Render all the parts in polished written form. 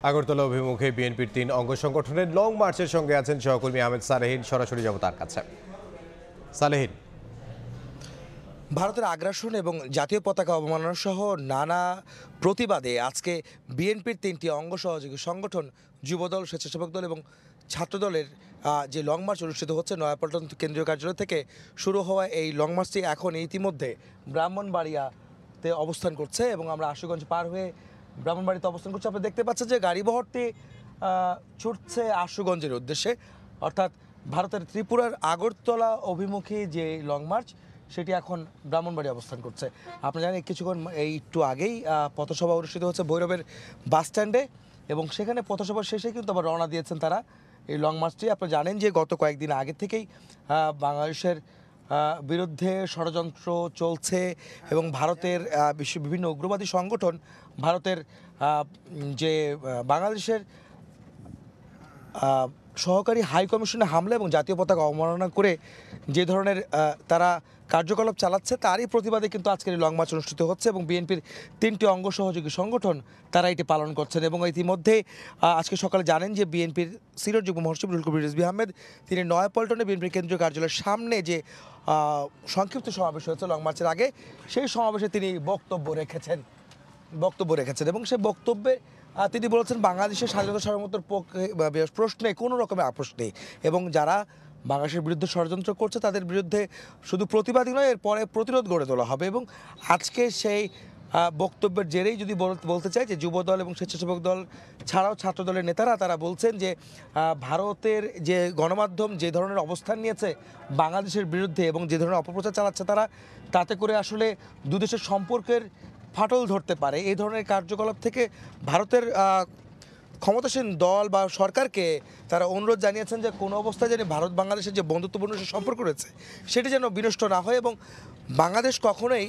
আগরতলা অভিমুখে বিএনপির ৩ অঙ্গ সংগঠনের লং মার্চের সঙ্গে আছেন সহকর্মী আহমেদ সালেহীন। সরাসরি যাব তার কাছে। সালেহীন, ভারতের আগ্রাসন এবং জাতীয় পতাকা অবমাননা সহ নানা প্রতিবাদে আজকে বিএনপির ৩টি অঙ্গ সহযোগী সংগঠন যুবদল, স্বেচ্ছাসেবক দল এবং ছাত্রদলের যে লং মার্চ অনুষ্ঠিত হচ্ছে নয়াপল্টন কেন্দ্রীয় কার্যালয় থেকে শুরু হওয়া এই লং মার্চটি এখন ইতিমধ্যে ব্রাহ্মণবাড়িয়াতে অবস্থান করছে এবং আমরা আশুগঞ্জ পার হয়ে ব্রাহ্মণবাড়িতে অবস্থান করছি। আপনি দেখতে পাচ্ছেন যে গাড়িবহরটি ছুটছে আশুগঞ্জের উদ্দেশ্যে, অর্থাৎ ভারতের ত্রিপুরার আগরতলা অভিমুখী যে লং মার্চ সেটি এখন ব্রাহ্মণবাড়ি অবস্থান করছে। আপনি জানেন কিছুক্ষণ একটু আগেই পথসভা অনুষ্ঠিত হচ্ছে ভৈরবের বাস স্ট্যান্ডে এবং সেখানে পথসভা শেষে কিন্তু আবার রওনা দিয়েছেন তারা এই লং মার্চটি। আপনি জানেন যে গত কয়েকদিন আগে থেকেই বাংলাদেশের বিরুদ্ধে ষড়যন্ত্র চলছে এবং ভারতের বিভিন্ন উগ্রবাদী সংগঠন ভারতের যে বাংলাদেশের সহকারী হাই কমিশনে হামলা এবং জাতীয় পতাকা অবমাননা করে যে ধরনের তারা কার্যকলাপ চালাচ্ছে তারই প্রতিবাদে কিন্তু আজকের এই লং মার্চ অনুষ্ঠিত হচ্ছে এবং বিএনপির 3টি অঙ্গ সহযোগী সংগঠন তারা এটি পালন করছেন। এবং ইতিমধ্যে আজকে সকালে জানেন যে বিএনপির সিনিয়র যুগ্ম মহাসচিব রুহুল কবির রিজভী আহমেদ তিনি নয়াপল্টনে বিএনপির কেন্দ্রীয় কার্যালয়ের সামনে যে সংক্ষিপ্ত সমাবেশ হয়েছে লং মার্চের আগে, সেই সমাবেশে তিনি বক্তব্য রেখেছেন এবং সেই বক্তব্যে তিনি বলেছেন বাংলাদেশের স্বাধীনতা সার্বভৌমত্বের প্রশ্নে কোনো রকমের আপোষ নেই এবং যারা বাংলাদেশের বিরুদ্ধে ষড়যন্ত্র করছে তাদের বিরুদ্ধে শুধু প্রতিবাদী নয়, এরপরে প্রতিরোধ গড়ে তোলা হবে। এবং আজকে সেই বক্তব্যের জেরেই যদি বলতে চাই যে যুবদল এবং স্বেচ্ছাসেবক দল ছাড়াও ছাত্রদলের নেতারা তারা বলছেন যে ভারতের যে গণমাধ্যম যে ধরনের অবস্থান নিয়েছে বাংলাদেশের বিরুদ্ধে এবং যে ধরনের অপপ্রচার চালাচ্ছে তারা, তাতে করে আসলে দুদেশের সম্পর্কের ফাটল ধরতে পারে। এই ধরনের কার্যকলাপ থেকে ভারতের ক্ষমতাসীন দল বা সরকারকে তারা অনুরোধ জানিয়েছেন যে কোনো অবস্থায় যেন ভারত বাংলাদেশের যে বন্ধুত্বপূর্ণ সম্পর্ক রয়েছে সেটি যেন বিনষ্ট না হয় এবং বাংলাদেশ কখনোই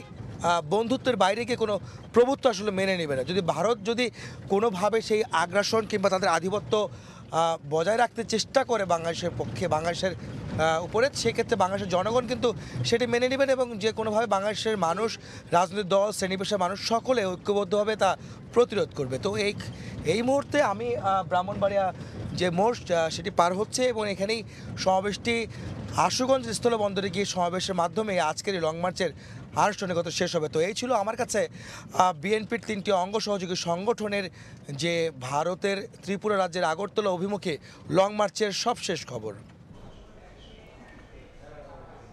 বন্ধুত্বের বাইরে গিয়ে কোনো প্রভুত্ব আসলে মেনে নেবে না। যদি ভারত যদি কোনোভাবে সেই আগ্রাসন কিংবা তাদের আধিপত্য বজায় রাখতে চেষ্টা করে বাংলাদেশের পক্ষে, বাংলাদেশের উপরে, সেক্ষেত্রে বাংলাদেশের জনগণ কিন্তু সেটি মেনে নেবেন এবং যে কোনোভাবে বাংলাদেশের মানুষ, রাজনৈতিক দল, শ্রেণী-পেশার মানুষ সকলে ঐক্যবদ্ধভাবে তা প্রতিরোধ করবে। তো এই মুহূর্তে আমি ব্রাহ্মণবাড়িয়া যে মোড় সেটি পার হচ্ছে এবং এখানেই সমাবেশটি আশুগঞ্জ স্থলবন্দরে গিয়ে সমাবেশের মাধ্যমে আজকের এই লং মার্চের আনুষ্ঠানিকতা শেষ হবে। তো এই ছিল আমার কাছে বিএনপির 3টি অঙ্গ সহযোগী সংগঠনের যে ভারতের ত্রিপুরা রাজ্যের আগরতলা অভিমুখে লং মার্চের সবশেষ খবর।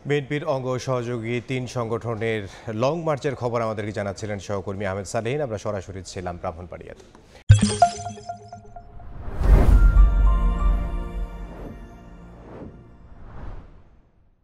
বিএনপির অঙ্গ সহযোগী 3 সংগঠনের লং মার্চের খবর আমাদেরকে জানাচ্ছিলেন সহকর্মী আহমেদ সালেহীন। আমরা সরাসরি ছিলাম ব্রাহ্মণবাড়িয়াতে।